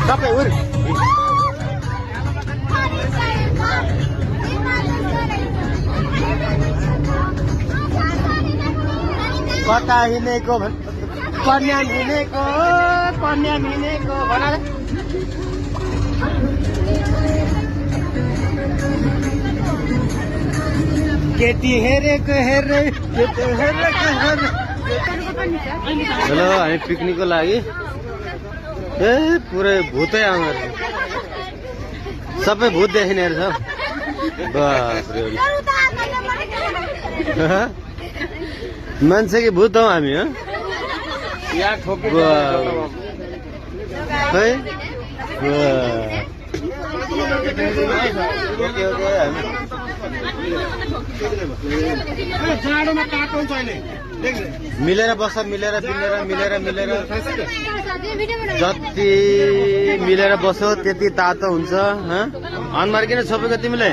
सबै उर कता हिँडेको कन्याम हिँडेको भन केटी हेरेको हेरे हेलो हामी पिकनिकको लागि ए पुरै भूतै आउँछ सबै भूत देखिनेहरू छ मान्छे कि भूत हौ हामी मिलेर बस्छ मिलेर जति मिलेर बस्यो त्यति तातो हुन्छ अनुहार किन छोपेको तिमीले